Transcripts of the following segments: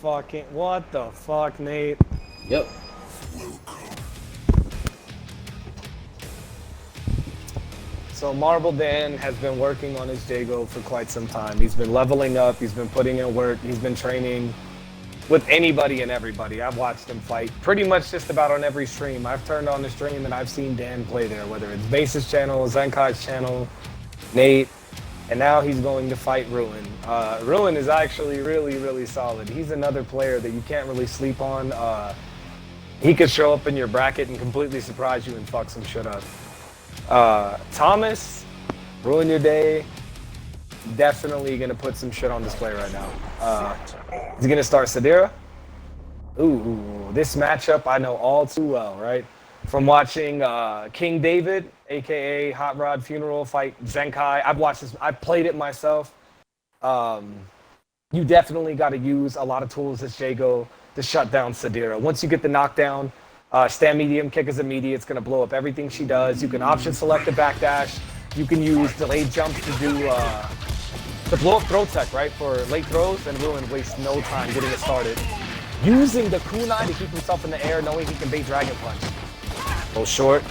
What the fuck, Nate? Yep. So Marbledan has been working on his Jago for quite some time. He's been leveling up, he's been putting in work, he's been training with anybody and everybody. I've watched him fight pretty much just about on every stream. I've turned on the stream and I've seen Dan play there, whether it's Base's channel, Zenkai's channel, Nate, and now he's going to fight Ruin. Ruin is actually really, really solid. He's another player that you can't really sleep on. He could show up in your bracket and completely surprise you and fuck some shit up. Thomas, Ruin Your Day, definitely gonna put some shit on display right now. He's gonna start Sadira. Ooh, this matchup I know all too well, right? From watching King David, aka Hot Rod Funeral, fight Zenkai. I've watched this, I've played it myself. You definitely gotta use a lot of tools as Jago to shut down Sadira. Once you get the knockdown, stand medium, kick is immediate, it's gonna blow up everything she does. You can option select a backdash. You can use delayed jumps to do to blow up throw tech, right? For late throws, and Ruin wastes no time getting it started. Using the kunai to keep himself in the air, knowing he can bait Dragon Punch. Go short.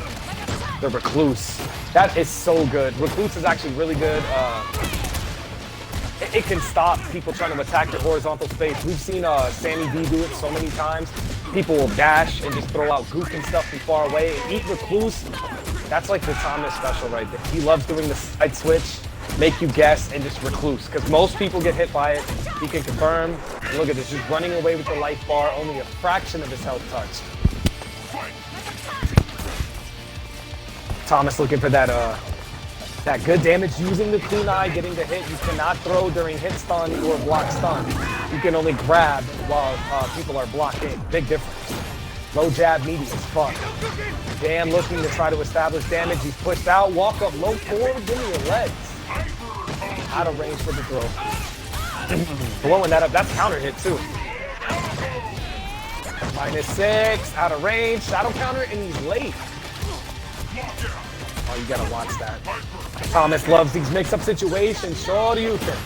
The Recluse. That is so good. Recluse is actually really good. It can stop people trying to attack your horizontal space. We've seen Sammy V do it so many times. People will dash and just throw out goop and stuff from far away. And eat Recluse, that's like the Thomas special right there. He loves doing the side switch, make you guess, and just Recluse. Because most people get hit by it. He can confirm. And look at this, just running away with the life bar, only a fraction of his health touched. Thomas looking for that good damage using the kunai, getting the hit. You cannot throw during hit stun or block stun. You can only grab while people are blocking. Big difference. Low jab, medium as fuck. Dan looking to try to establish damage. He's pushed out. Walk up, low forward. Give me your legs. Out of range for the throw. Blowing that up. That's counter hit too. -6. Out of range. Shadow counter, and he's late. Oh, you gotta watch that. Thomas loves these mix-up situations. Sure you can.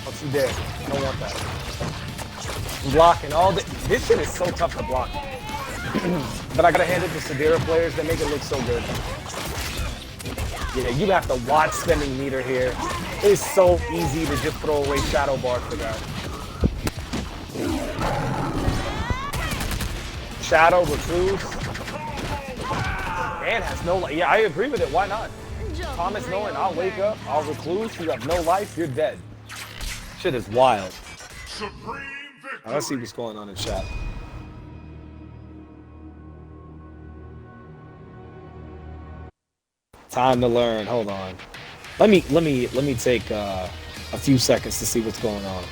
Don't you dare. You don't want that. Blocking all the... This shit is so tough to block. But I gotta hand it to Sadira players. They make it look so good. Yeah, you have to watch spending meter here. It's so easy to just throw away Shadow Bar for that. Shadow, Recluse. Dan has no life. Yeah, I agree with it. Why not? Thomas knowing I'll wake up, I'll Recluse, you have no life, you're dead. Shit is wild. Now, let's see what's going on in chat. Time to learn. Hold on. Let me take a few seconds to see what's going on.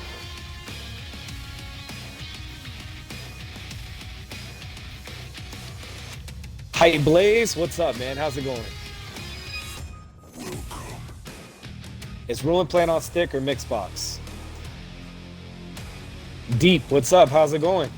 Height Blaze, what's up, man? How's it going? Is Ruin playing on stick or mixed box? Deep, what's up? How's it going?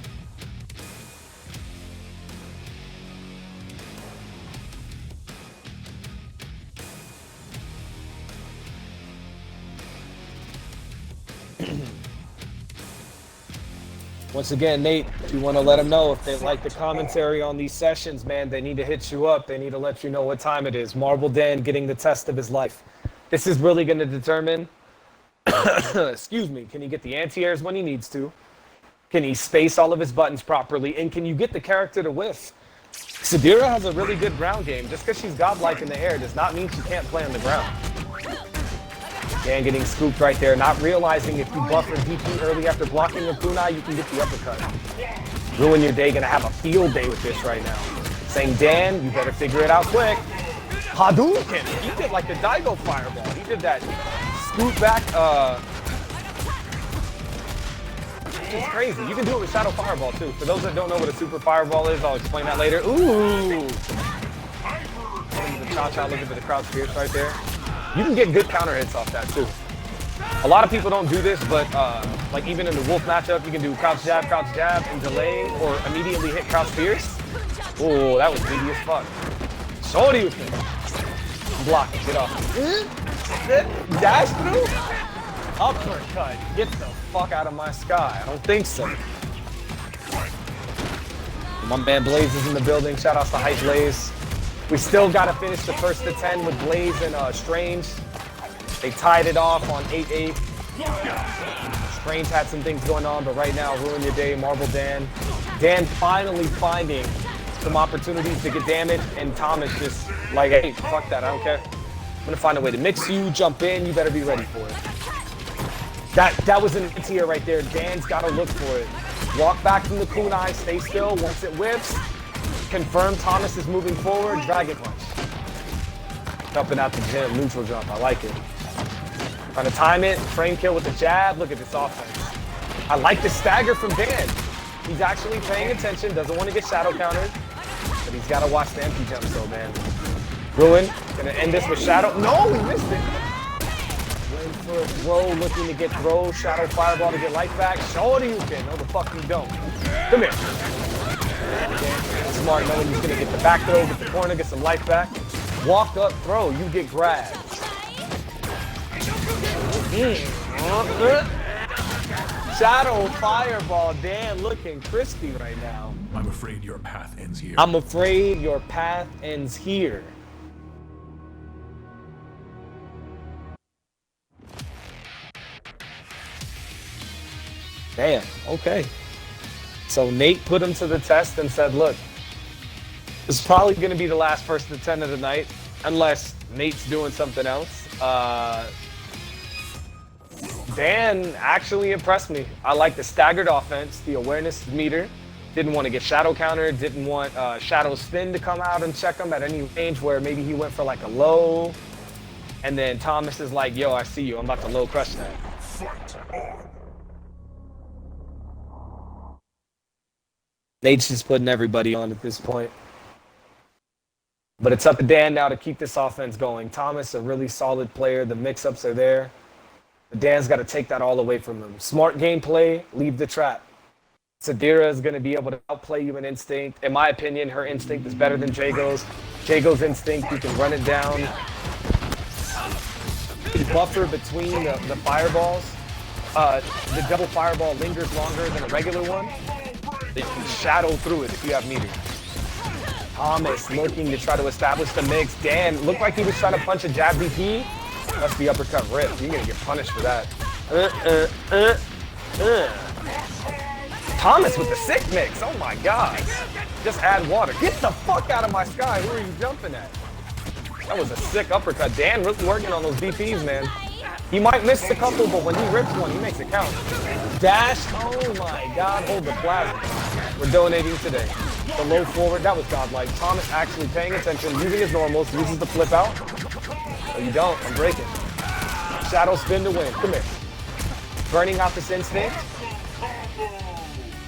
Once again, Nate, if you want to let them know if they like the commentary on these sessions, man, they need to hit you up. They need to let you know what time it is. Marbledan getting the test of his life. This is really going to determine, excuse me, can he get the anti-airs when he needs to? Can he space all of his buttons properly? And can you get the character to whiff? Sadira has a really good ground game. Just because she's godlike in the air does not mean she can't play on the ground. Dan getting scooped right there, not realizing if you buffer DP early after blocking a kunai, you can get the uppercut. Ruin Your Day gonna have a field day with this right now. Saying, Dan, you better figure it out quick. Hadouken! He did like the Daigo fireball. He did that scoop back, it's crazy. You can do it with Shadow Fireball too. For those that don't know what a super fireball is, I'll explain that later. Ooh! Look at the cha-cha, looking for the crouch pierce right there. You can get good counter hits off that too. A lot of people don't do this, but like even in the Wolf matchup, you can do crouch jab, and delay, or immediately hit crouch pierce. Oh, that was greedy as fuck. Sorry with me. Block, get off. Dash through? Uppercut. Get the fuck out of my sky. I don't think so. My man Blaze is in the building. Shout outs to Hype Blaze. We still got to finish the first to 10 with Blaze and Strange. They tied it off on 8-8. Strange had some things going on, but right now, Ruin Your Day, Marbledan. Dan finally finding some opportunities to get damage, and Thomas just like, hey, fuck that, I don't care. I'm gonna find a way to mix you, jump in, you better be ready for it. That was an tier right there. Dan's gotta look for it. Walk back from the kunai, stay still. Once it whips, confirm Thomas is moving forward, Dragon Punch. Jumping out the gym, neutral jump, I like it. Trying to time it, frame kill with the jab. Look at this offense. I like the stagger from Dan. He's actually paying attention, doesn't want to get shadow countered, but he's got to watch the MP jumps though, man. Ruin, gonna end this with shadow. No, we missed it. Waiting for a throw, looking to get throw, shadow fireball to get life back. Show it you can. No, the fuck you don't. Come here. Okay. Smart knowing he's gonna get the back throw, get the corner, get some life back. Walk up, throw, you get grabbed. Shadow fireball, Dan looking crispy right now. I'm afraid your path ends here. I'm afraid your path ends here. Damn, okay. So Nate put him to the test and said, look, this is probably going to be the last first to 10 of the night, unless Nate's doing something else. Dan actually impressed me. I like the staggered offense, the awareness meter. Didn't want to get shadow counter, didn't want shadow spin to come out and check him at any range where maybe he went for like a low. And then Thomas is like, yo, I see you, I'm about to low crush that. Nate's just putting everybody on at this point. But it's up to Dan now to keep this offense going. Thomas, a really solid player. The mix-ups are there. But Dan's got to take that all away from him. Smart gameplay, leave the trap. Sadira is going to be able to outplay you in instinct. In my opinion, her instinct is better than Jago's. Jago's instinct, you can run it down. The buffer between the fireballs, the double fireball lingers longer than a regular one. You can shadow through it if you have meter. Thomas looking to try to establish the mix. Dan looked like he was trying to punch a jab DP. That's the uppercut rip. You're going to get punished for that. Thomas with the sick mix. Oh my God. Just add water. Get the fuck out of my sky. Who are you jumping at? That was a sick uppercut. Dan really working on those DPs, man. He might miss a couple, but when he rips one, he makes it count. Dash. Oh my God. Hold the plasma. We're donating today. The low forward. That was godlike. Thomas actually paying attention, using his normals, uses the flip out. Oh, you don't. I'm breaking. Shadow spin to win. Come here. Burning out this instinct.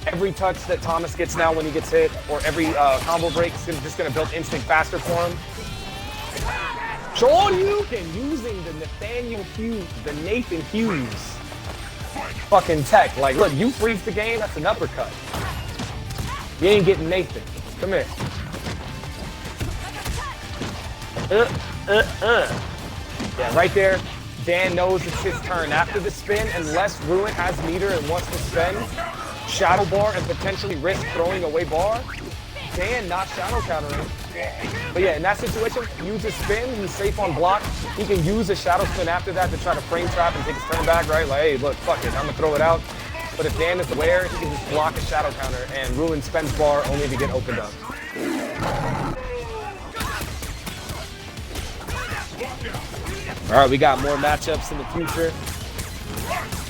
Every touch that Thomas gets now when he gets hit, or every combo break is just going to build instinct faster for him. Shoryuken using the Nathaniel Hughes, the Nathan Hughes fucking tech. Like, look, you freeze the game, that's an uppercut. You ain't getting Nathan. Come here. Yeah, right there. Dan knows it's his turn. After the spin, unless Ruin has meter and wants to spend, shadow bar and potentially risk throwing away bar, Dan not shadow countering. But yeah, in that situation, use his spin, he's safe on block. He can use a shadow spin after that to try to frame trap and take his turn back, right? Like, hey, look, fuck it, I'm gonna throw it out. But if Dan is aware, he can just block a shadow counter and Ruin spends bar only to get opened up. All right, we got more matchups in the future.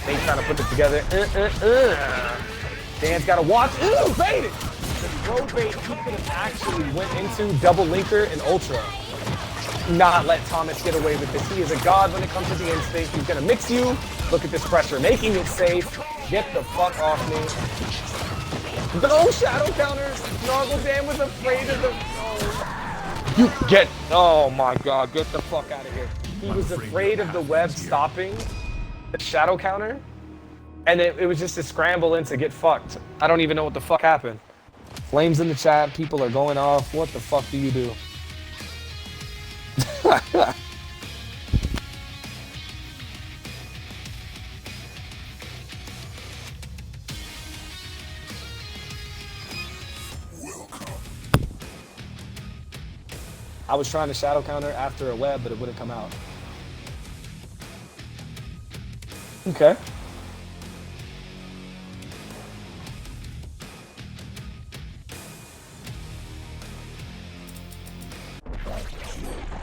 They trying to put it together. Dan's got to watch. Ooh, baited! The throw bait, he could have actually went into double linker and ultra. Not let Thomas get away with this. He is a god when it comes to the instinct. He's going to mix you. Look at this pressure, making it safe. Get the fuck off me. No shadow counters. Marbledan was afraid of the... Oh. You get... Oh my God, get the fuck out of here. He was afraid of the web stopping the shadow counter. And it was just a scramble in to get fucked. I don't even know what the fuck happened. Flames in the chat, people are going off. What the fuck do you do? I was trying to shadow counter after a web, but it wouldn't come out. Okay.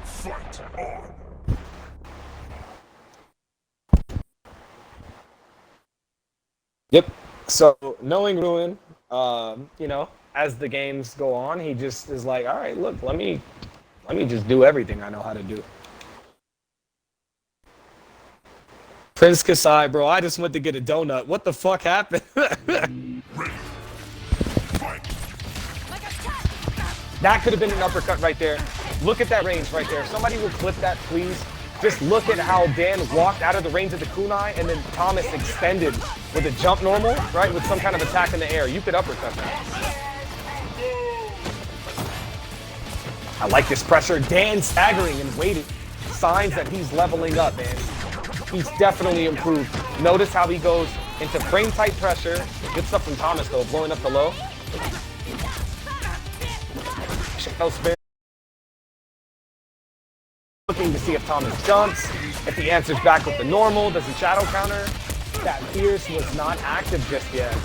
Fight on. Yep. So knowing Ruin, you know, as the games go on, he just is like, all right, look, let me just do everything I know how to do. Prince Kasai, bro, I just went to get a donut. What the fuck happened? That could have been an uppercut right there. Look at that range right there. Somebody will clip that, please. Just look at how Dan walked out of the range of the kunai and then Thomas extended with a jump normal, right? With some kind of attack in the air. You could uppercut that. I like this pressure. Dan staggering and waiting. Signs that he's leveling up, man. He's definitely improved. Notice how he goes into frame tight pressure. Good stuff from Thomas though, blowing up the low. Shell spin. Looking to see if Thomas jumps, if he answers back with the normal, does he shadow counter? That Fierce was not active just yet.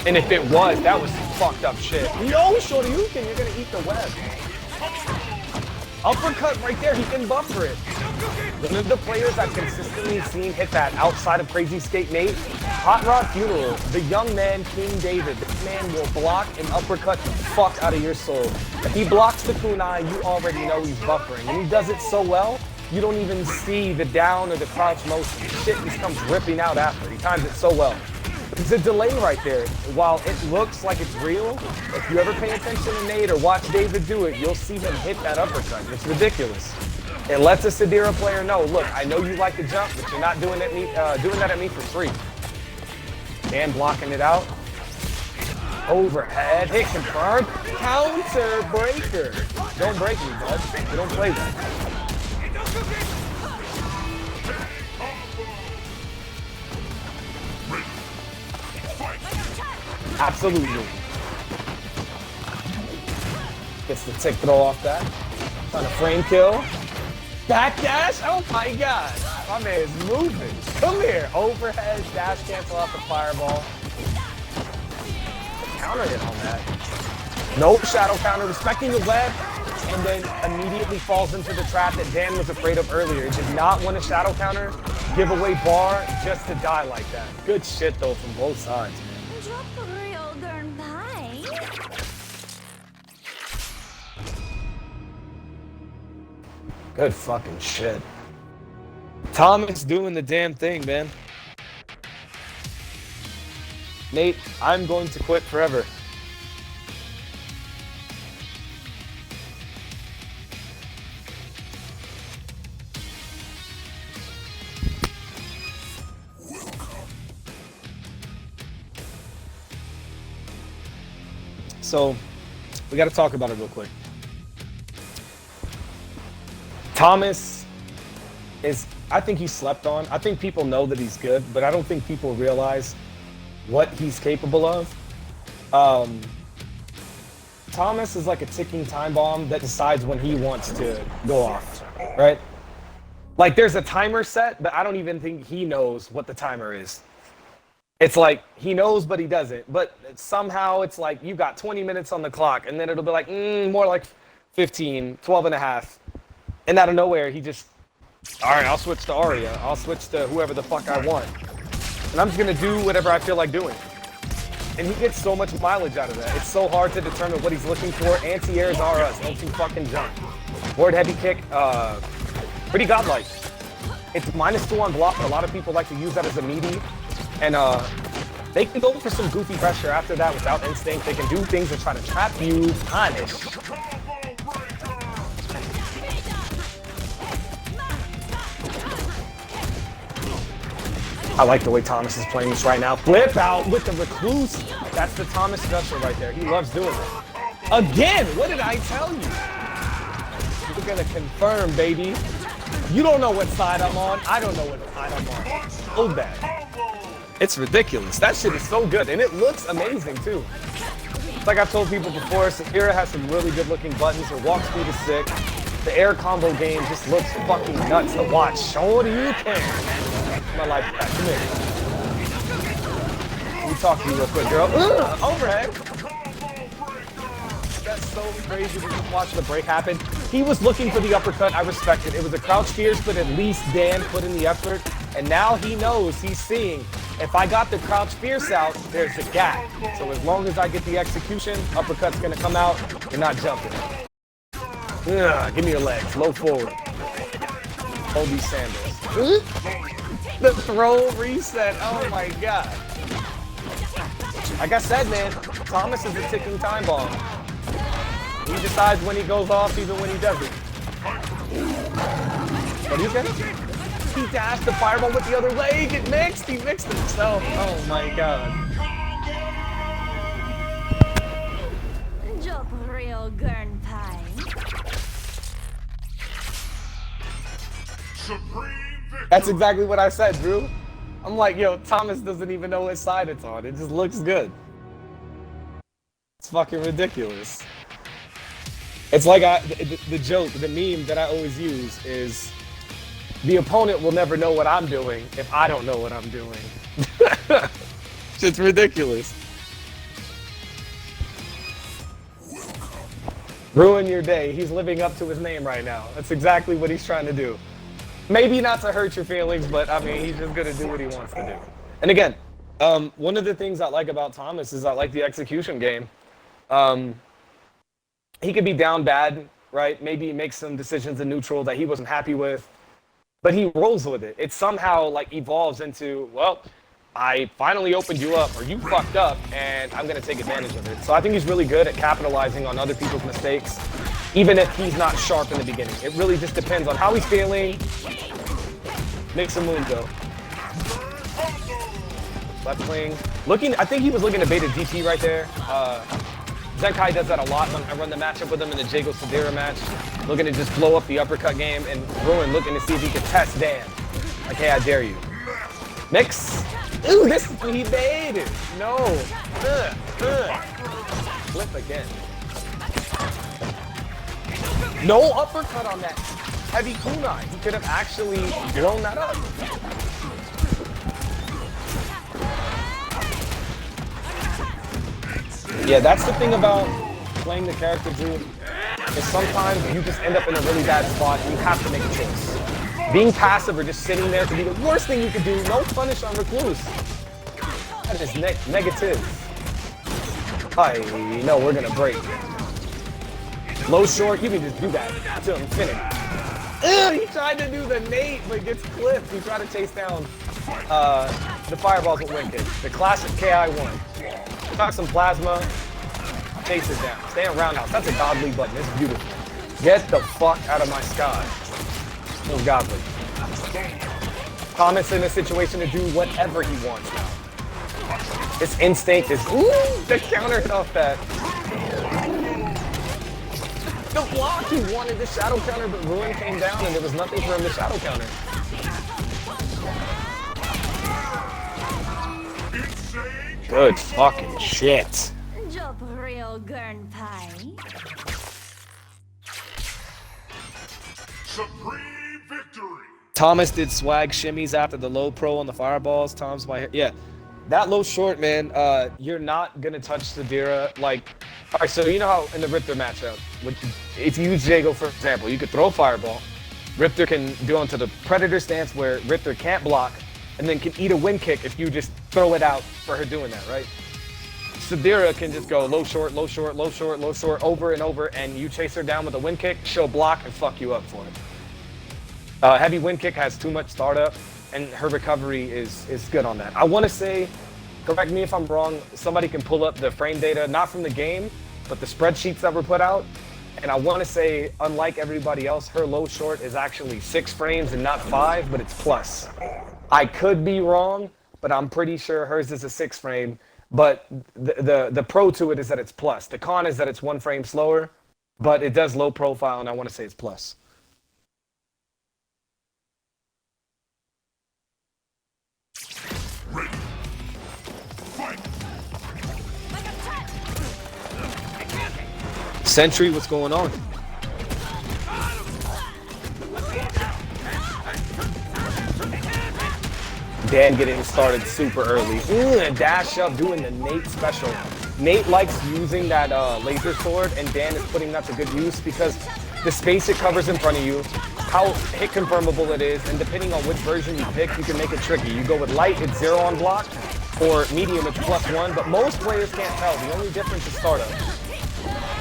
And if it was, that was some fucked up shit. Yo, Shoryuken, you're gonna eat the web. Uppercut right there, he can buffer it. One of the players I've consistently seen hit that outside of Crazy Skate Nate, Hot Rod Funeral, the young man, King David. This man will block and uppercut the fuck out of your soul. If he blocks the kunai, you already know he's buffering. And he does it so well, you don't even see the down or the crouch motion. Shit just comes ripping out after. He times it so well. There's a delay right there. While it looks like it's real, if you ever pay attention to Nate or watch David do it, you'll see him hit that uppercut. It's ridiculous. It lets a Sadira player know, look, I know you like to jump, but you're not doing that at me for free. Dan blocking it out. Overhead, hit confirmed. Counter breaker. Don't break me, bud. You don't play that. Absolutely. Gets the tick throw off that. Trying to frame kill. Backdash? Oh my god. My man is moving. Come here. Overhead, dash cancel off the fireball. Counter hit on that. No shadow counter, respecting the web, and then immediately falls into the trap that Dan was afraid of earlier. He did not want a shadow counter, give away bar just to die like that. Good shit though from both sides, man. Good fucking shit. Thomas doing the damn thing, man. Nate, I'm going to quit forever. So, we got to talk about it real quick. Thomas is, I think he's slept on. I think people know that he's good, but I don't think people realize what he's capable of. Thomas is like a ticking time bomb that decides when he wants to go off, right? Like there's a timer set, but I don't even think he knows what the timer is. It's like he knows, but he doesn't. But somehow it's like you got 20 minutes on the clock, and then it'll be like, more like 15, 12 and a half. And out of nowhere, he just, all right, I'll switch to Arya. I'll switch to whoever the fuck I want. And I'm just going to do whatever I feel like doing. And he gets so much mileage out of that. It's so hard to determine what he's looking for. Anti-airs are us. Don't you fucking jump. Forward heavy kick, pretty godlike. It's -2 on block. A lot of people like to use that as a meaty. And they can go for some goofy pressure after that without instinct. They can do things to try to trap you, punish. I like the way Thomas is playing this right now. Flip out with the recluse. That's the Thomas special right there. He loves doing it. Again, what did I tell you? We're gonna confirm, baby. You don't know what side I'm on. I don't know what side I'm on. So bad. It's ridiculous. That shit is so good, and it looks amazing too. Like I've told people before, Sadira has some really good looking buttons. Her walk speed is sick. The air combo game just looks fucking nuts to watch. Show what you can. My life back. Come here. Let me talk to you real quick, girl. Overhead. That's so crazy to just watch the break happen. He was looking for the uppercut. I respect it. It was a crouch fierce, but at least Dan put in the effort. And now he knows, he's seeing, if I got the crouch fierce out, there's a gap. So as long as I get the execution, uppercut's gonna come out. You're not jumping. Ugh, give me your legs. Low forward. Hold these sandals. The throw reset. Oh my god. Like I said, man, Thomas is a ticking time bomb. He decides when he goes off, even when he doesn't. What do you get? He dashed the fireball with the other leg. It mixed. He mixed himself. Oh my god. Job real gurn pie. That's exactly what I said, Drew. I'm like, yo, Thomas doesn't even know which side it's on. It just looks good. It's fucking ridiculous. It's like the joke, the meme that I always use is, the opponent will never know what I'm doing if I don't know what I'm doing. It's ridiculous. Ruin your day. He's living up to his name right now. That's exactly what he's trying to do. Maybe not to hurt your feelings, but I mean, he's just gonna do what he wants to do. And again, one of the things I like about Thomas is I like the execution game. He could be down bad, right? Maybe he makes some decisions in neutral that he wasn't happy with, but he rolls with it. It somehow like evolves into, well, I finally opened you up, or you fucked up, and I'm gonna take advantage of it. So I think he's really good at capitalizing on other people's mistakes, even if he's not sharp in the beginning. It really just depends on how he's feeling. Make some moves though. Left wing. Looking, I think he was looking to bait a DP right there. Zenkai does that a lot when I run the matchup with him in the Jago Sadira match. Looking to just blow up the uppercut game, and Ruin looking to see if he can test Dan. Like, hey, I dare you. Mix. Ooh, this, he baited. No. Flip again. No uppercut on that heavy kunai. He could have actually blown that up. Yeah, that's the thing about playing the character, Drew, is sometimes you just end up in a really bad spot and you have to make a choice. Being passive or just sitting there could be the worst thing you could do. No punish on Recluse. That is negative. I know we're gonna break. Low short, you can just do that until infinity. Ugh, he tried to do the Nate, but gets clipped. He tried to chase down the fireballs with wing kick. The classic KI1. Got some plasma, chase it down. Stay in roundhouse. That's a godly button. It's beautiful. Get the fuck out of my sky. So godly. Thomas in a situation to do whatever he wants now. His instinct is, ooh, the counter hit off that. The block, he wanted the shadow counter, but Ruin came down and there was nothing for him to shadow counter. Good fucking shit. Job real gurn pie. Supreme victory. Thomas did swag shimmies after the low pro on the fireballs. Tom's my yeah. That low short, man, you're not gonna touch Sadira. Like, all right, so you know how in the Riptor matchup, if you use Jago, for example, you could throw a fireball. Riptor can go into the Predator stance where Riptor can't block, and then can eat a wind kick if you just throw it out for her doing that, right? Sadira can just go low short, low short, low short, low short, over and over, and you chase her down with a wind kick, she'll block and fuck you up for it. Heavy wind kick has too much startup, and her recovery is good on that. I want to say, correct me if I'm wrong, somebody can pull up the frame data, not from the game, but the spreadsheets that were put out. And I want to say, unlike everybody else, her low short is actually 6 frames and not 5, but it's plus. I could be wrong, but I'm pretty sure hers is a 6 frame. But the pro to it is that it's plus. The con is that it's 1 frame slower, but it does low profile, and I want to say it's plus. Sentry, what's going on? Dan getting started super early. And dash up doing the Nate special. Nate likes using that laser sword, and Dan is putting that to good use because the space it covers in front of you, how hit confirmable it is, and depending on which version you pick, you can make it tricky. You go with light, it's 0 on block, or medium, it's +1, but most players can't tell. The only difference is startup.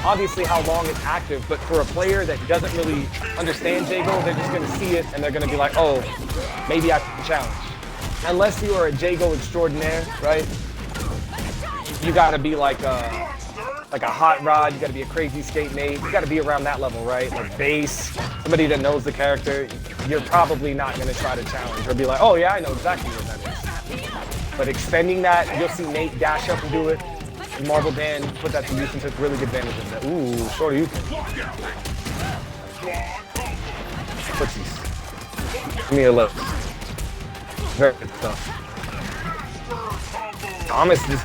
Obviously how long it's active, but for a player that doesn't really understand Jago, they're just gonna see it and they're gonna be like, oh, maybe I can challenge. Unless you are a Jago extraordinaire, right? You gotta be like a hot rod, you gotta be a crazy skate mate, you gotta be around that level, right? Like base, somebody that knows the character, you're probably not gonna try to challenge or be like, oh yeah, I know exactly what that is. But extending that, you'll see Nate dash up and do it. And Marbledan put that to use and took really good advantage of that. Ooh, shorty, you can. Footsies. Give me a look. Very good stuff. Thomas is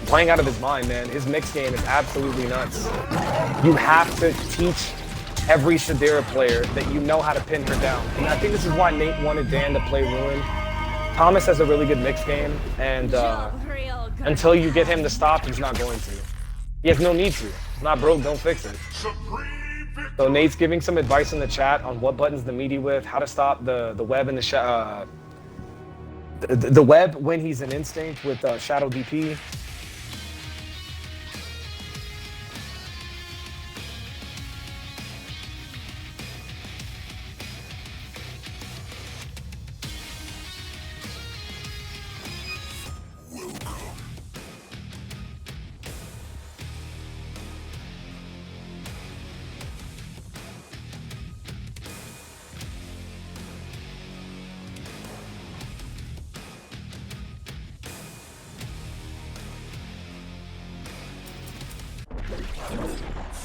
playing out of his mind, man. His mix game is absolutely nuts. You have to teach every Sadira player that you know how to pin her down. And I think this is why Nate wanted Dan to play Ruin. Thomas has a really good mix game, and until you get him to stop, he's not going to. He has no need to. It's not broke, don't fix it. So Nate's giving some advice in the chat on what buttons to meaty with, how to stop the web and the web when he's in instinct with Shadow DP.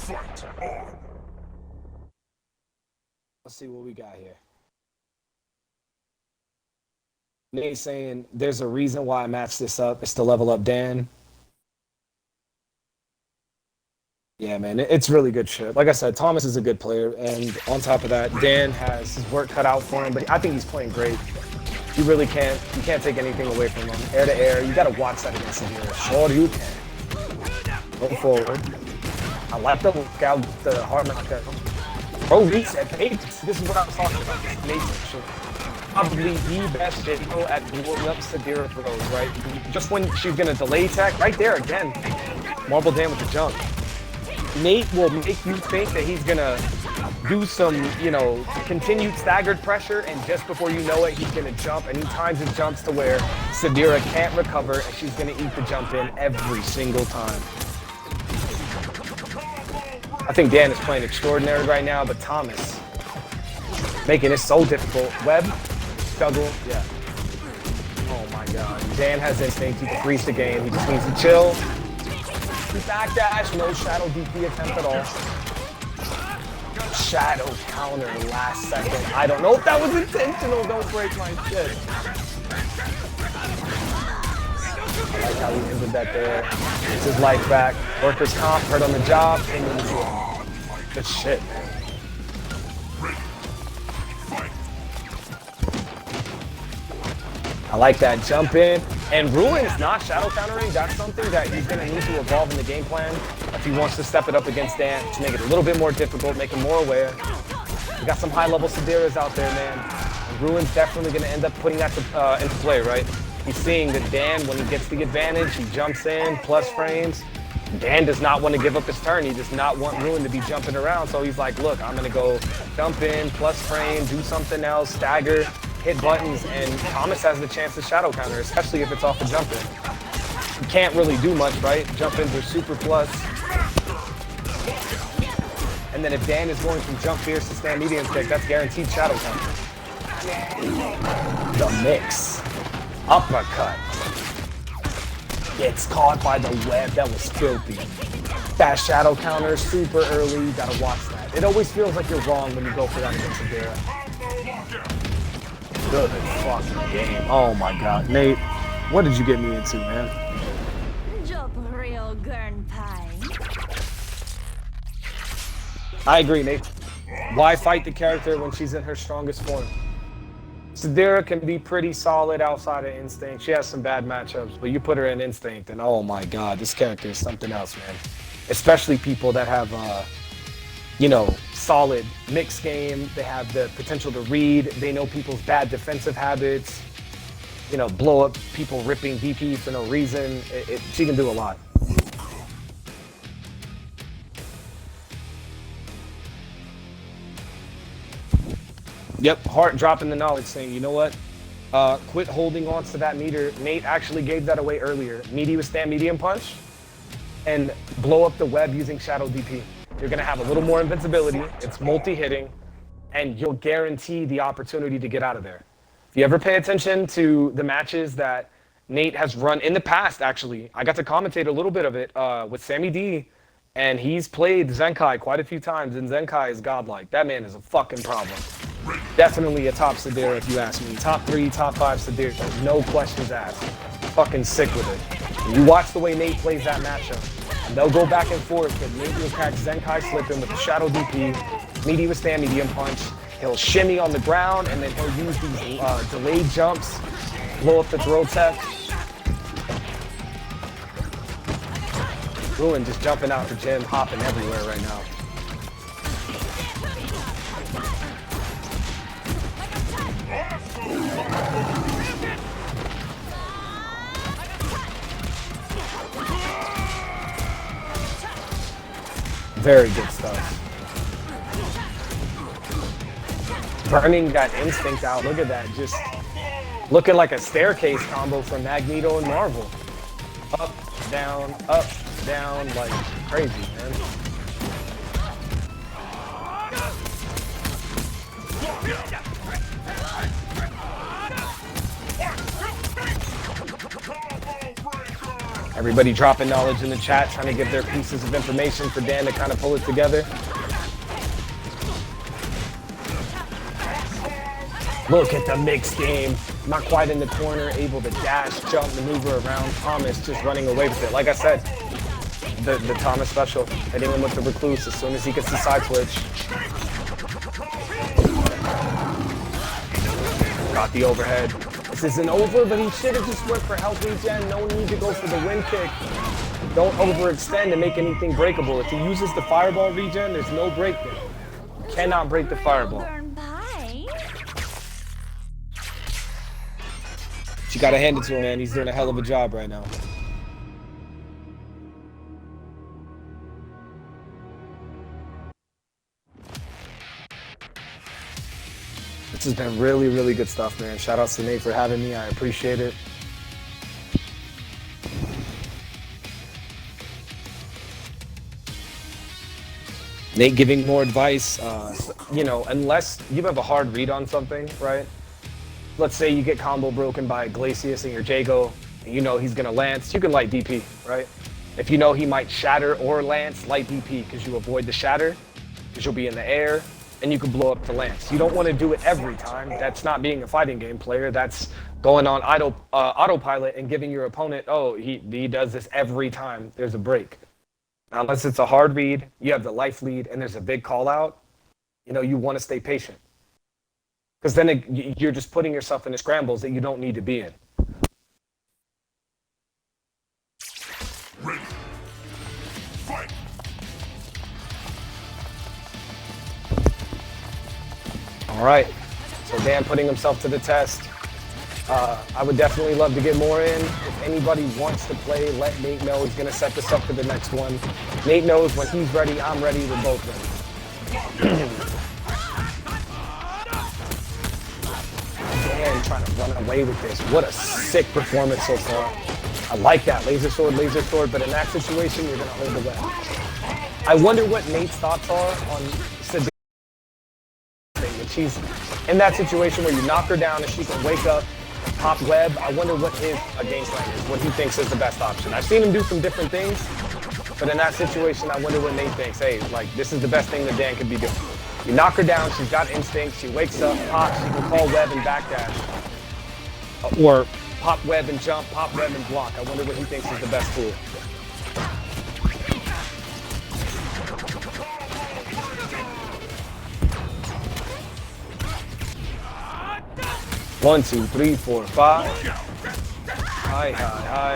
Fight on. Let's see what we got here. Nate saying there's a reason why I matched this up. It's to level up Dan. Yeah, man, it's really good shit. Like I said, Thomas is a good player, and on top of that, Dan has his work cut out for him, but I think he's playing great. You really can't take anything away from him. Air to air, you gotta watch that against Sadira. Sure you can. Go forward. I like the look out the hard knockdown. Bro, reset pages. This is what I was talking about. Nate's probably the best Jago at blowing up Sadira throws, right? Just when she's gonna delay attack, right there again. Marbledan with the jump. Nate will make you think that he's gonna do some, continued staggered pressure, and just before you know it, he's gonna jump, and he times his jumps to where Sadira can't recover, and she's gonna eat the jump in every single time. I think Dan is playing extraordinary right now, but Thomas making it so difficult. Web, juggle, yeah. Oh my God. Dan has instinct, he can freeze the game, he just needs to chill. Backdash, no shadow DP attempt at all. Shadow counter last second. I don't know if that was intentional, don't break my shit. I like how he ended that there. Gets his life back. Workers' comp, hurt on the job, and good shit, man. I like that jump in. And Ruin's not shadow countering. That's something that he's going to need to evolve in the game plan if he wants to step it up against Dan to make it a little bit more difficult, make him more aware. We got some high-level Sadiras out there, man. And Ruin's definitely going to end up putting that into play, right? He's seeing that Dan, when he gets the advantage, he jumps in, plus frames. Dan does not want to give up his turn. He does not want Ruin to be jumping around. So he's like, look, I'm going to go jump in, plus frame, do something else, stagger, hit buttons, and Thomas has the chance to shadow counter, especially if it's off a jump in. You can't really do much, right? Jump ins are super plus. And then if Dan is going from jump fierce to stand medium kick, that's guaranteed shadow counter. The mix. Uppercut. Gets caught by the web. That was filthy. That shadow counter super early. You gotta watch that. It always feels like you're wrong when you go for that against Sadira. Good fucking game. Oh my God. Nate, what did you get me into, man? Job real gurn pie. I agree, Nate. Why fight the character when she's in her strongest form? Sadira can be pretty solid outside of Instinct. She has some bad matchups, but you put her in Instinct, and oh my god, this character is something else, man. Especially people that have, solid mixed game. They have the potential to read. They know people's bad defensive habits. Blow up people ripping DP for no reason. She can do a lot. Yep, Hart dropping the knowledge saying, you know what? Quit holding on to that meter. Nate actually gave that away earlier. Meaty withstand medium punch and blow up the web using Shadow DP. You're gonna have a little more invincibility. It's multi-hitting and you'll guarantee the opportunity to get out of there. If you ever pay attention to the matches that Nate has run in the past, actually, I got to commentate a little bit of it with Sammy D, and he's played Zenkai quite a few times, and Zenkai is godlike. That man is a fucking problem. Definitely a top Sadira if you ask me. Top 3, top 5 Sadira, no questions asked. Fucking sick with it. And you watch the way Nate plays that matchup. And they'll go back and forth, but Nate will catch Zenkai slipping with the Shadow DP, Meaty withstand medium punch. He'll shimmy on the ground, and then he'll use these delayed jumps, blow up the throw tech. Ruin just jumping out the gym, hopping everywhere right now. Very good stuff. Burning that instinct out. Look at that. Just looking like a staircase combo from Magneto and Marvel. Up, down, like crazy, man. Everybody dropping knowledge in the chat, trying to give their pieces of information for Dan to kind of pull it together. Look at the mixed game. Not quite in the corner, able to dash, jump, maneuver around. Thomas just running away with it. Like I said, the Thomas special, hitting him with the recluse as soon as he gets the side switch. Got the overhead. This isn't over, but he should have just went for health regen. No need to go for the wind kick. Don't overextend and make anything breakable. If he uses the fireball regen, there's no break there. You cannot break the fireball. You gotta hand it to him, man. He's doing a hell of a job right now. This has been really, really good stuff, man. Shout out to Nate for having me. I appreciate it. Nate giving more advice. Unless you have a hard read on something, right? Let's say you get combo broken by Glacius and your Jago, and you know he's gonna Lance, you can light DP, right? If you know he might shatter or Lance, light DP, because you avoid the shatter, because you'll be in the air, and you can blow up the Lance. You don't want to do it every time. That's not being a fighting game player. That's going on autopilot and giving your opponent, oh, he does this every time there's a break. Now, unless it's a hard read, you have the life lead, and there's a big call out, you want to stay patient. Because then you're just putting yourself into scrambles that you don't need to be in. Ready. Fight. All right. So Dan putting himself to the test. I would definitely love to get more in. If anybody wants to play, let Nate know. He's going to set this up for the next one. Nate knows when he's ready, I'm ready, we're both ready. Dan trying to run away with this. What a sick performance so far. I like that. Laser sword, but in that situation, you're going to hold the web. I wonder what Nate's thoughts are on Sadira. If she's in that situation where you knock her down and she can wake up, pop web, I wonder what his game plan is, what he thinks is the best option. I've seen him do some different things, but in that situation, I wonder what Nate thinks. Hey, this is the best thing that Dan could be doing. You knock her down, she's got instinct, she wakes up, pops, she can call web and backdash. Or pop web and jump, pop web and block. I wonder what he thinks is the best tool. 1, 2, 3, 4, 5. Hi, hi, hi,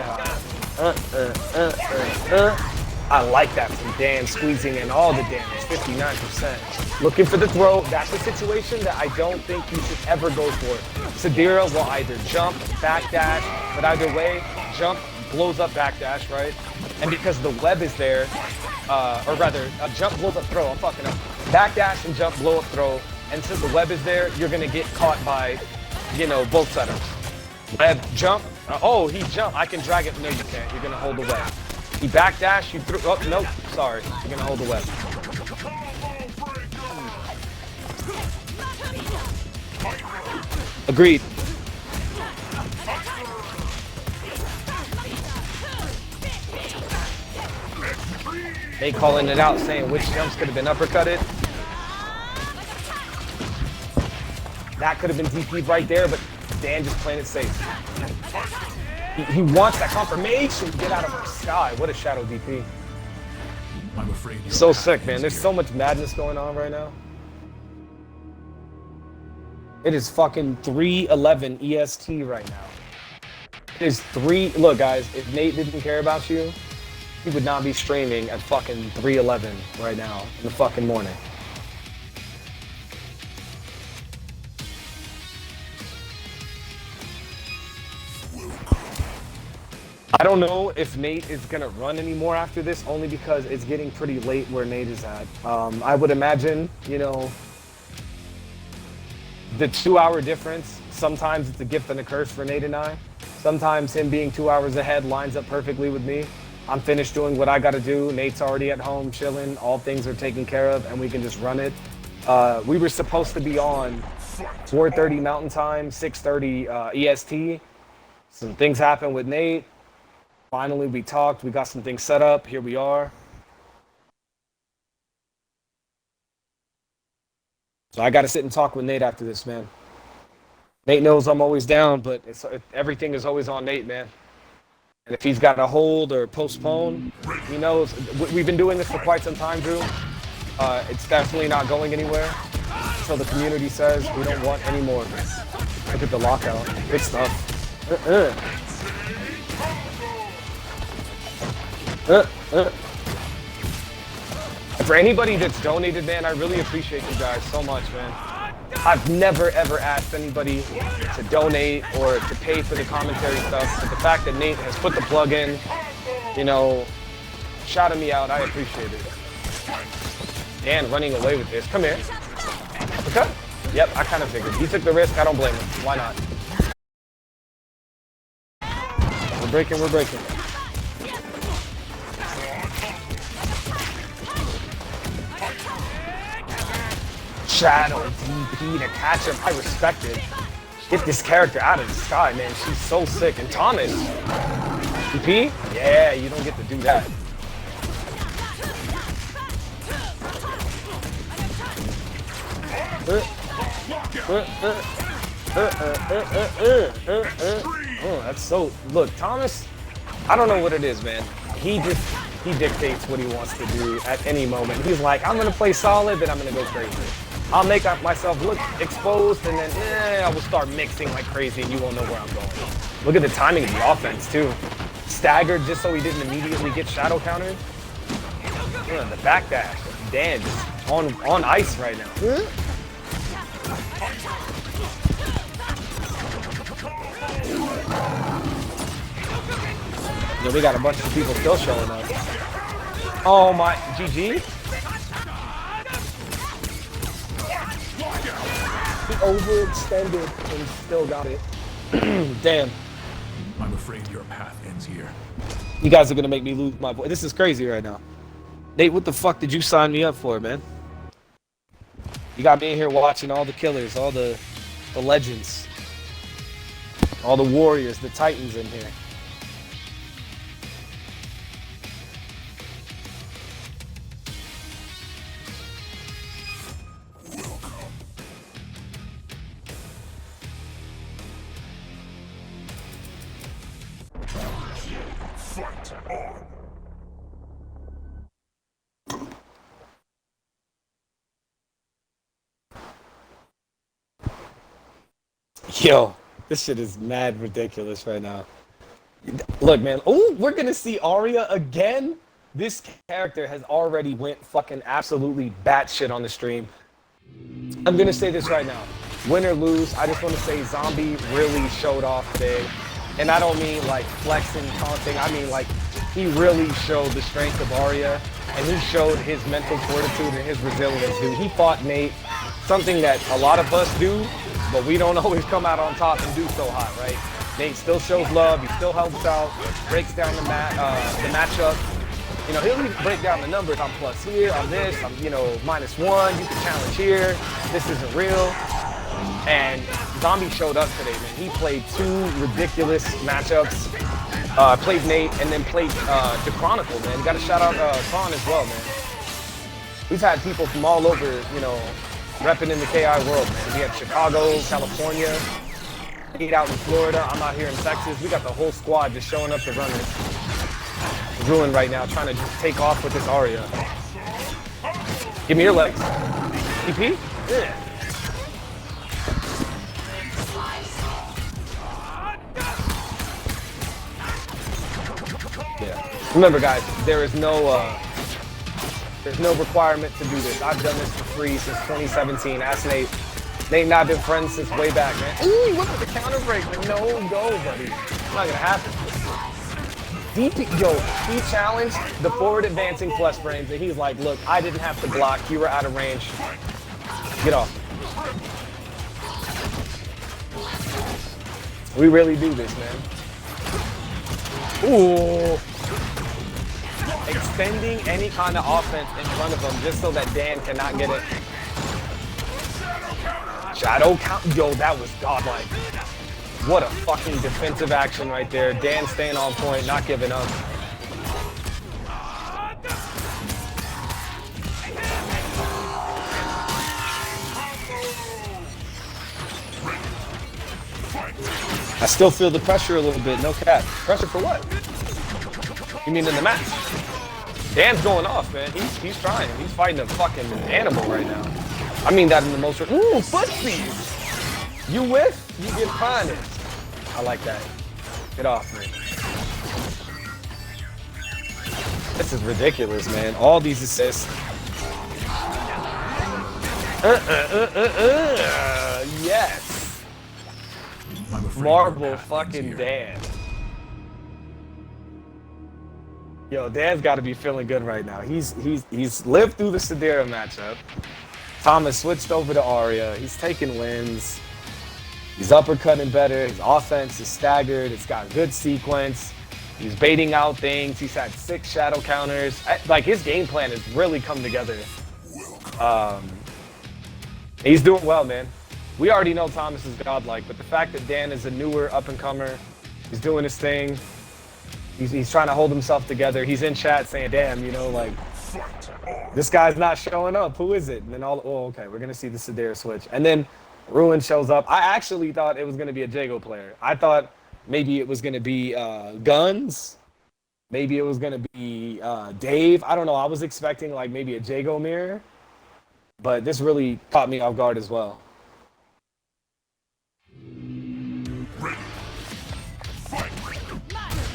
hi. I like that from Dan, squeezing in all the damage, 59%. Looking for the throw. That's a situation that I don't think you should ever go for. Sadira will either jump, backdash, but either way, jump blows up backdash, right? And because the web is there, or rather, jump blows up throw, I'm fucking up. Backdash and jump blow up throw, and since the web is there, you're gonna get caught by, you know, both setups. Web, jump, oh, he jumped, I can drag it, no you can't, you're gonna hold the web. He backdash, you threw, oh, nope, sorry, you're gonna hold the web. Agreed. They calling it out, saying which jumps could have been uppercutted. That could have been DP'd right there, but Dan just playing it safe. He wants that confirmation. Get out of our sky. What a shadow DP. I'm afraid So sick, man. There's so much madness going on right now. It is fucking 3:11 EST right now. It is 3. Look, guys, if Nate didn't care about you, he would not be streaming at fucking 3:11 right now in the fucking morning. I don't know if Nate is gonna run anymore after this, only because it's getting pretty late where Nate is at. I would imagine, you know, the 2-hour difference, sometimes it's a gift and a curse for Nate and I. Sometimes him being 2 hours ahead lines up perfectly with me. I'm finished doing what I gotta do. Nate's already at home chilling. All things are taken care of and we can just run it. We were supposed to be on 4:30 Mountain Time, 6:30 EST. Some things happened with Nate. Finally, we talked. We got some things set up. Here we are. So I got to sit and talk with Nate after this, man. Nate knows I'm always down, but everything is always on Nate, man. And if he's got to hold or postpone, he knows. We've been doing this for quite some time, Drew. It's definitely not going anywhere until the community says we don't want any more of this. Look at the lockout. Good stuff. For anybody that's donated, man, I really appreciate you guys so much, man. I've never ever asked anybody to donate or to pay for the commentary stuff, but the fact that Nate has put the plug in, you know, shouting me out, I appreciate it. Dan running away with this. Come here. Okay. Yep, I kind of figured. He took the risk. I don't blame him. Why not? We're breaking. We're breaking. Shadow DP to catch him. I respect it. Get this character out of the sky, man. She's so sick. And Thomas, DP? Yeah, you don't get to do that. Oh, that's so. Look, Thomas. I don't know what it is, man. He dictates what he wants to do at any moment. He's like, I'm gonna play solid, then I'm gonna go crazy. I'll make myself look exposed, and then I will start mixing like crazy, and you won't know where I'm going. Look at the timing of the offense, too. Staggered just so he didn't immediately get shadow countered. The backdash. Dan just on ice right now. Yeah, we got a bunch of people still showing up. Oh my, GG? He overextended and still got it. Damn. I'm afraid your path ends here. You guys are gonna make me lose my voice. This is crazy right now. Nate, what the fuck did you sign me up for, man? You got me in here watching all the killers, all the legends, all the warriors, the titans in here. Fight on. Yo, this shit is mad ridiculous right now. Look, man. Oh, we're gonna see Arya again. This character has already went fucking absolutely batshit on the stream. I'm gonna say this right now. Win or lose, I just want to say Zombie really showed off today. And I don't mean like flexing, taunting. I mean like he really showed the strength of Arya, and he showed his mental fortitude and his resilience, dude. He fought Nate, something that a lot of us do, but we don't always come out on top and do so hot, right? Nate still shows love. He still helps out, breaks down the matchup. You know, he'll even break down the numbers. I'm plus here, I'm this, I'm, you know, -1. You can challenge here. This isn't real. And Zombie showed up today, man. He played 2 ridiculous matchups. Played Nate and then played the Chronicle, man. Got to shout out Kron as well, man. We've had people from all over, you know, repping in the KI world, man. We had Chicago, California, 8 out in Florida. I'm out here in Texas. We got the whole squad just showing up to run this. Ruin right now, trying to just take off with this Arya. Give me your legs. TP? Yeah. Remember, guys, there's no requirement to do this. I've done this for free since 2017. Ask Nate. Nate and I have been friends since way back, man. Ooh, look at the counter break, but no go, buddy. It's not gonna happen. DP, yo, he challenged the forward advancing flesh frames, and he's like, look, I didn't have to block. You were out of range. Get off. We really do this, man. Ooh. Extending any kind of offense in front of him just so that Dan cannot get it. Shadow count. Yo, that was godlike. What a fucking defensive action right there. Dan staying on point, not giving up. I still feel the pressure a little bit, no cap. Pressure for what? You mean in the match? Dan's going off, man. He's trying. He's fighting a fucking animal right now. I mean that in the most... Ooh, footsies! You with? You get punished. I like that. Get off, man. This is ridiculous, man. All these assists. Yes. Marble fucking Dan. Yo, Dan's got to be feeling good right now. He's lived through the Sadira matchup. Thomas switched over to Arya. He's taking wins. He's uppercutting better. His offense is staggered. It's got good sequence. He's baiting out things. He's had 6 shadow counters. Like, his game plan has really come together. He's doing well, man. We already know Thomas is godlike, but the fact that Dan is a newer up-and-comer, he's doing his thing. He's trying to hold himself together. He's in chat saying, damn, you know, like, this guy's not showing up. Who is it? And then okay, we're going to see the Sadira switch. And then Ruin shows up. I actually thought it was going to be a Jago player. I thought maybe it was going to be Guns. Maybe it was going to be Dave. I don't know. I was expecting like maybe a Jago mirror. But this really caught me off guard as well.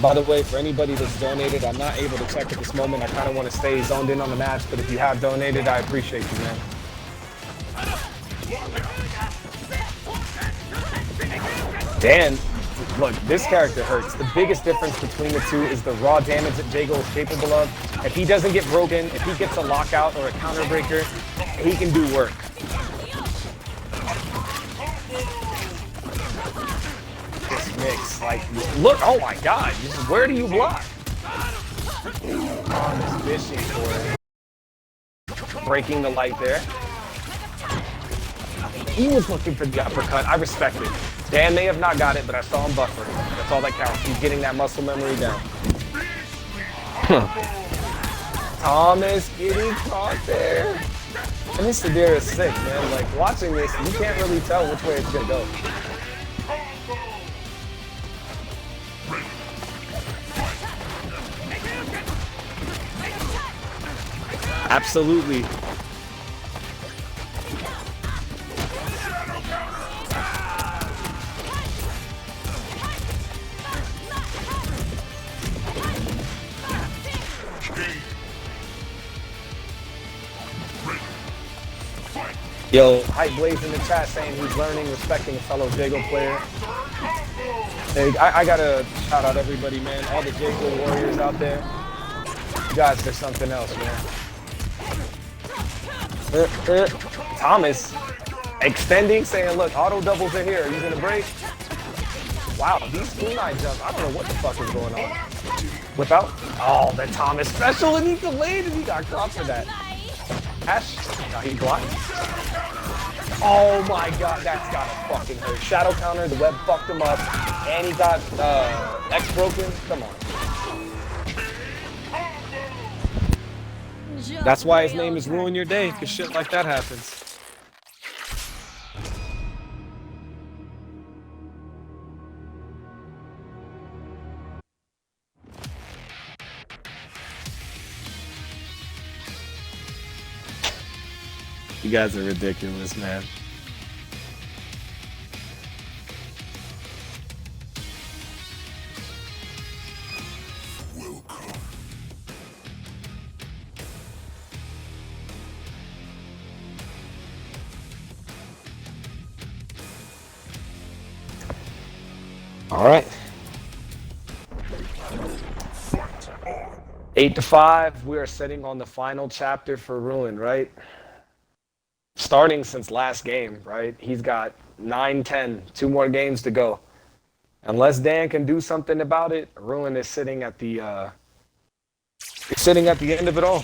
By the way, for anybody that's donated, I'm not able to check at this moment. I kind of want to stay zoned in on the match, but if you have donated, I appreciate you, man. Dan, look, this character hurts. The biggest difference between the two is the raw damage that Jago is capable of. If he doesn't get broken, if he gets a lockout or a counter breaker, he can do work. This mix, like, look, oh my god, where do you block? On this fishing for it. Breaking the light there. He was looking for the uppercut. I respect it. Dan may have not got it, but I saw him buffer. That's all that counts. He's getting that muscle memory down. Thomas getting caught there. And this Sadira is sick, man. Like, watching this, you can't really tell which way it's gonna go. Absolutely. Yo, Hype Blaze in the chat saying he's learning, respecting a fellow Jago player. Hey, I gotta shout out everybody, man. All the Jago warriors out there. You guys, there's something else, man. Thomas extending, saying, look, auto doubles are here. Are you gonna break? Wow, these kunai jumps, I don't know what the fuck is going on. Without, oh, the Thomas special, and he delayed, and he got caught for that. Ash, no, he blocked. Oh my god, that's gotta fucking hurt. Shadow counter, the web fucked him up, and he got X broken. Come on. That's why his name is Ruin Your Day, because shit like that happens. You guys are ridiculous, man. All right. 8-5, we are sitting on the final chapter for Ruin, right? Starting since last game, right? He's got 9-10, 2 more games to go. Unless Dan can do something about it, Ruin is sitting at the end of it all.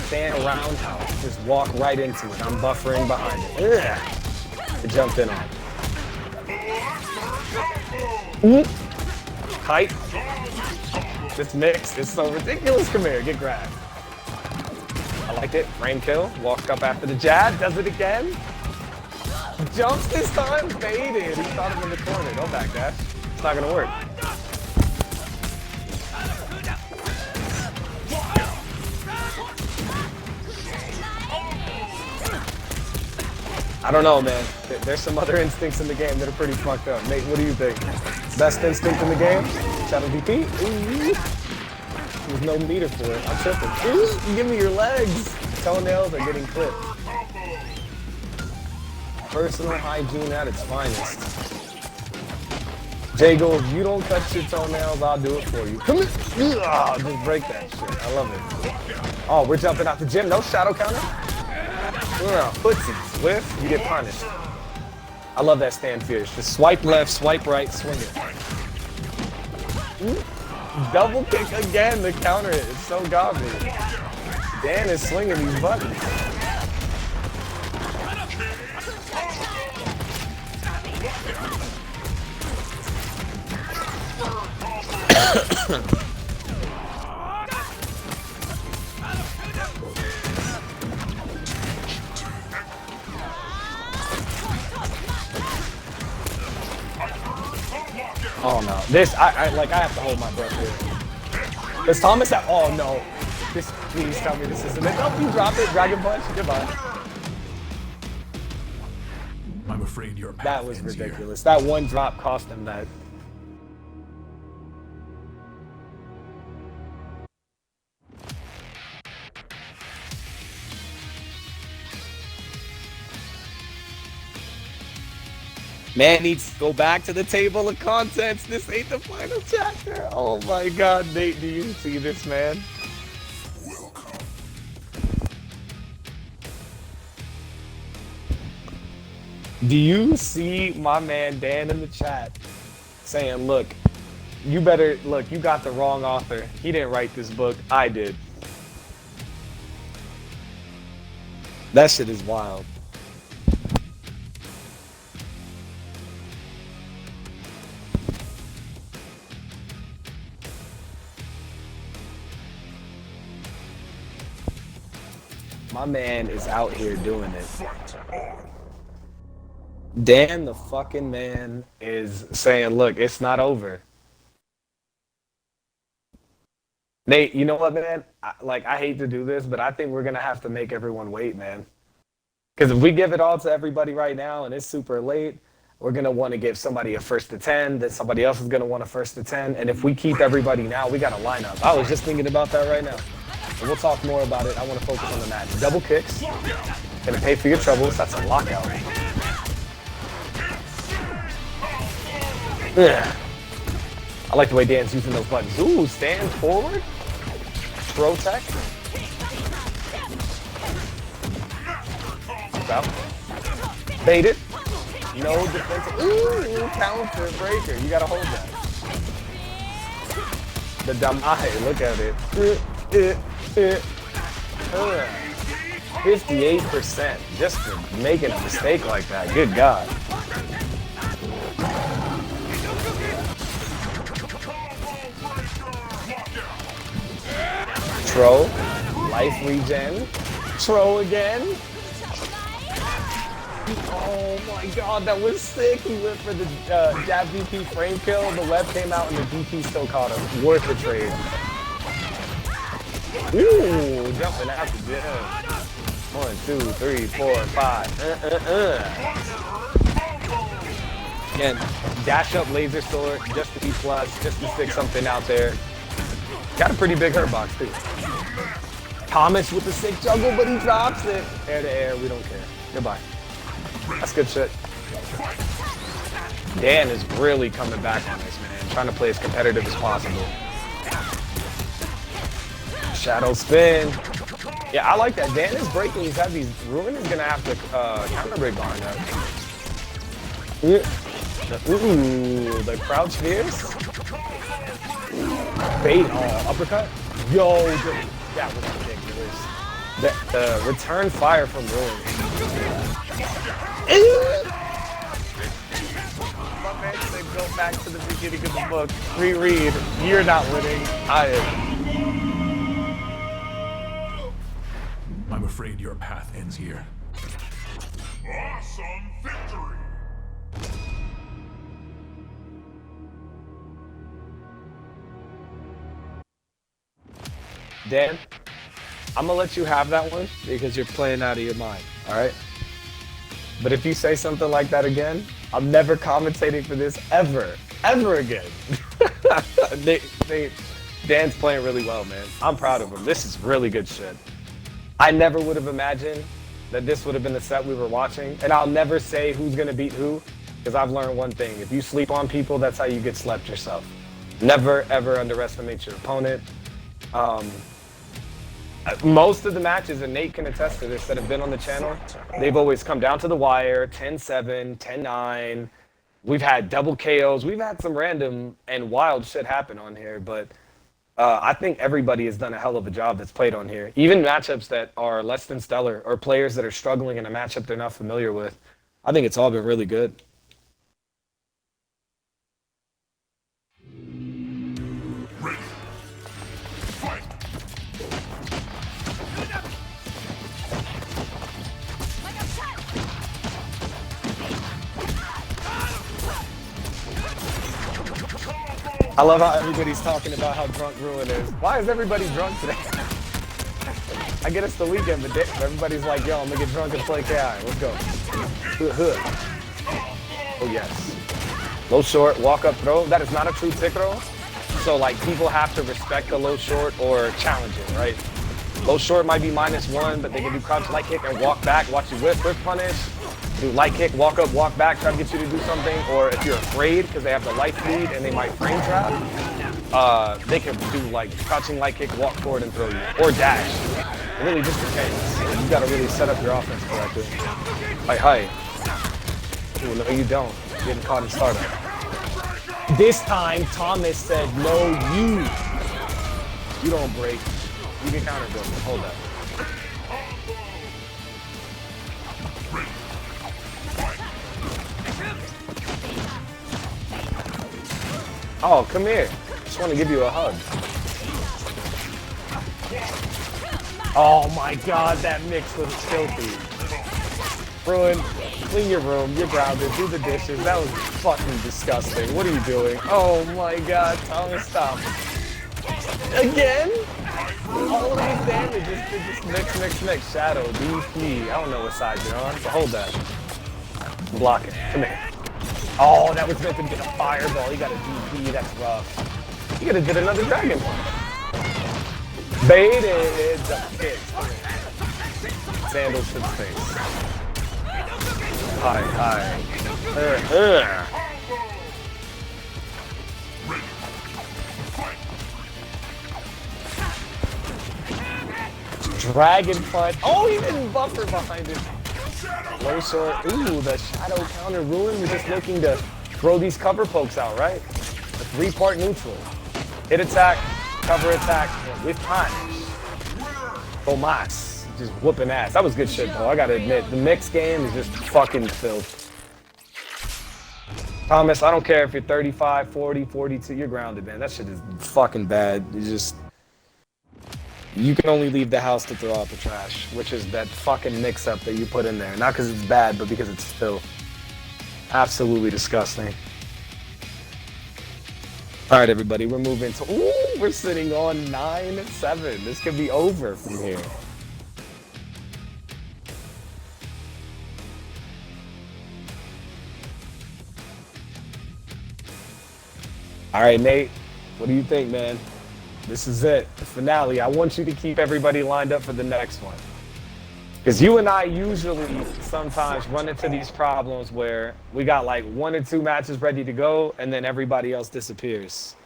Stand around, just walk right into it. I'm buffering behind it. Ugh. It jumped in on it. Height. This mix is so ridiculous. Come here, get grabbed. I liked it. Frame kill. Walks up after the jab. Does it again. Jumps this time. Faded. He thought him in the corner. Don't back dash. It's not going to work. I don't know, man. There's some other instincts in the game that are pretty fucked up. Nate, what do you think? Best instinct in the game? Shadow DP? Ooh. There's no meter for it. I'm tripping. Ooh, give me your legs. Toenails are getting clipped. Personal hygiene at its finest. Jago, if you don't cut your toenails, I'll do it for you. Come here. Oh, just break that shit. I love it. Oh, we're jumping out the gym. No shadow counter. Footsie, whiff, you get punished. I love that stand fierce. Just swipe left, swipe right, swing it. Double kick again to counter it. It's so garbage. Dan is swinging these buttons. Oh no, this, I have to hold my breath here. Does Thomas have, oh no. This, please tell me this isn't it. Nope, you drop it, Dragon Punch, goodbye. I'm afraid your path That was ends ridiculous. That one drop cost him that. Man needs to go back to the table of contents. This ain't the final chapter. Oh my god, Nate, do you see this, man? Do you see my man Dan in the chat saying, look, you better, look, you got the wrong author. He didn't write this book. I did. That shit is wild. My man is out here doing it. Dan the fucking man is saying, look, it's not over. Nate, you know what, man? I hate to do this, but I think we're going to have to make everyone wait, man. Because if we give it all to everybody right now and it's super late, we're going to want to give somebody a first to 10, then somebody else is going to want a first to 10. And if we keep everybody now, we got a lineup. I was just thinking about that right now. But we'll talk more about it. I want to focus on the match. Double kicks. Going to pay for your troubles. That's a lockout. Ugh. I like the way Dan's using those buttons. Ooh, stand forward. Throw tech. Out. Baited. No defense. Ooh, counter breaker. You gotta hold that. The Damae, look at it. 58% just for making a mistake like that. Good God. Tro, life regen. Tro again. Oh my God, that was sick. He went for the jab DP frame kill. The web came out and the DP still caught him. Worth the trade. Ooh, jumping after jab. 1, 2, 3, 4, 5. Again, dash up laser sword just to be plus, just to stick something out there. Got a pretty big hurt box too. Thomas with the sick juggle, but he drops it. Air to air, we don't care. Goodbye. That's good shit. Dan is really coming back on this, man. Trying to play as competitive as possible. Shadow spin. Yeah, I like that. Dan is breaking. He's had these. Ruin is going to have to counter break behind that. Ooh, the crouch fierce. Bait. Uppercut. Yo, that was ridiculous. The return fire from Ruin. My man said go back to the beginning of the book. Reread. You're not winning. I am. I'm afraid your path ends here. Awesome victory! Dan, I'm gonna let you have that one because you're playing out of your mind, all right? But if you say something like that again, I'm never commentating for this ever again. Dan's playing really well, man. I'm proud of him. This is really good shit. I never would have imagined that this would have been the set we were watching. And I'll never say who's gonna beat who, because I've learned one thing. If you sleep on people, that's how you get slept yourself. Never, ever underestimate your opponent. Most of the matches, and Nate can attest to this, that have been on the channel, they've always come down to the wire, 10-7, 10-9. We've had double KOs. We've had some random and wild shit happen on here, but I think everybody has done a hell of a job that's played on here. Even matchups that are less than stellar or players that are struggling in a matchup they're not familiar with. I think it's all been really good. I love how everybody's talking about how drunk Ruin is. Why is everybody drunk today? I get it's the weekend, but everybody's like, yo, I'm gonna get drunk and play KI. Let's go. Oh, yes. Low short, walk up throw. That is not a true tick throw. So, like, people have to respect the low short or challenge it, right? Low short might be -1, but they can do crouch light kick and walk back, watch you whip punish. Do light kick, walk up, walk back, try to get you to do something. Or if you're afraid because they have the light lead and they might frame trap, they can do like crouching light kick, walk forward and throw you. Or dash. It really just depends. You gotta really set up your offense correctly. Hi. Ooh, no, you don't. You're getting caught in startup. This time, Thomas said, no, you. You don't break. You can counter broken. Hold that. Oh, come here. Just want to give you a hug. Oh my God, that mix was filthy. Ruin, clean your room. You're grounded. Do the dishes. That was fucking disgusting. What are you doing? Oh my God, Thomas, stop. Again? All of these damages to just mix. Shadow, DP. I don't know what side you're on, but hold that. Block it. Come here. Oh, that was meant to get a fireball. He got a DP. That's rough. He could have did another dragon. Baited the kick. Sandals to the face. Hi. Dragon punch. Oh, he didn't buffer behind it. Low sword. Ooh, the shadow counter ruin. We're just looking to throw these cover pokes out, right? A 3-part neutral. Hit attack, cover attack, with punish. Tomas. Just whooping ass. That was good shit, though. I gotta admit, the mix game is just fucking filth. Thomas, I don't care if you're 35, 40, 42, you're grounded, man. That shit is fucking bad. You can only leave the house to throw out the trash, which is that fucking mix-up that you put in there. Not because it's bad, but because it's filth. Absolutely disgusting. All right, everybody, we're moving to... Ooh, we're sitting on 9-7. This could be over from here. All right, Nate, what do you think, man? This is it, the finale. I want you to keep everybody lined up for the next one. Because you and I usually sometimes run into these problems where we got like 1 or 2 matches ready to go and then everybody else disappears.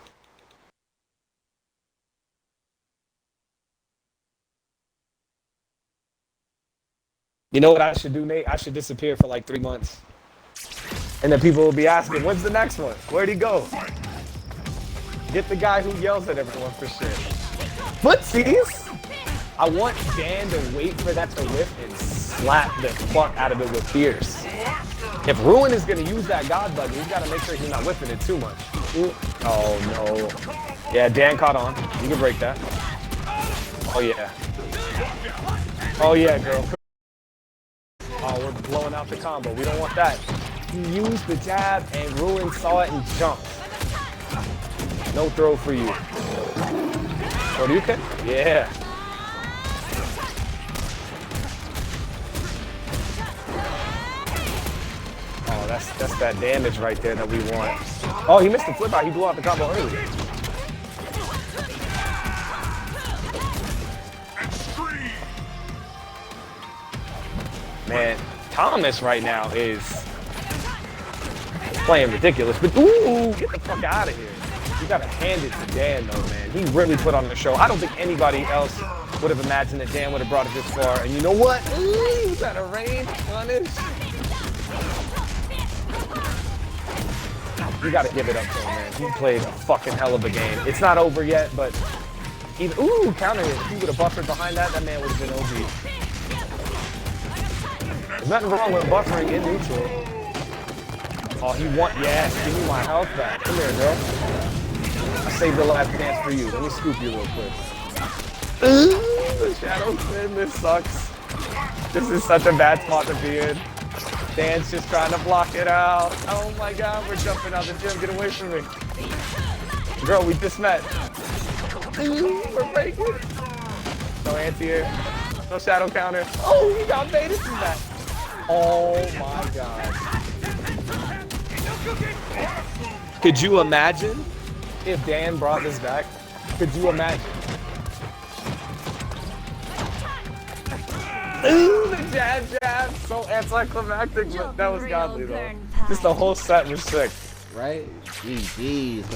You know what I should do, Nate? I should disappear for like 3 months. And then people will be asking, when's the next one? Where'd he go? Get the guy who yells at everyone for shit. Footsies! I want Dan to wait for that to whiff and slap the fuck out of it with fierce. If Ruin is gonna use that God bug, he's gotta make sure he's not whiffing it too much. Ooh. Oh no. Yeah, Dan caught on. You can break that. Oh yeah. Oh yeah, girl. Oh, we're blowing out the combo. We don't want that. He used the jab and Ruin saw it and jumped. No throw for you. Shoryuken? Yeah. Oh, that's that damage right there that we want. Oh, he missed the flip out. He blew out the combo early. Man, Thomas right now is playing ridiculous. But ooh, get the fuck out of here. You gotta hand it to Dan though, man. He really put on the show. I don't think anybody else would have imagined that Dan would have brought it this far. And you know what? Ooh, he's out of range, punish. You gotta give it up to him, man. He played a fucking hell of a game. It's not over yet, but even, ooh, counter hit. If he would have buffered behind that, that man would have been OG. There's nothing wrong with buffering in neutral. Oh, yes, give me my health back. Come here, girl. I saved the last dance for you. Let me scoop you real quick. The shadow spin, this sucks. This is such a bad spot to be in. Dan's just trying to block it out. Oh my god, we're jumping out the gym. Get away from me. Girl, we just met. We're breaking. No anti-air. No shadow counter. Oh, he got baited from that. Oh my god. Could you imagine if Dan brought this back? Could you imagine? Ooh, the jab, so anticlimactic, but that was godly though. Just the whole set was sick. Right? GG's,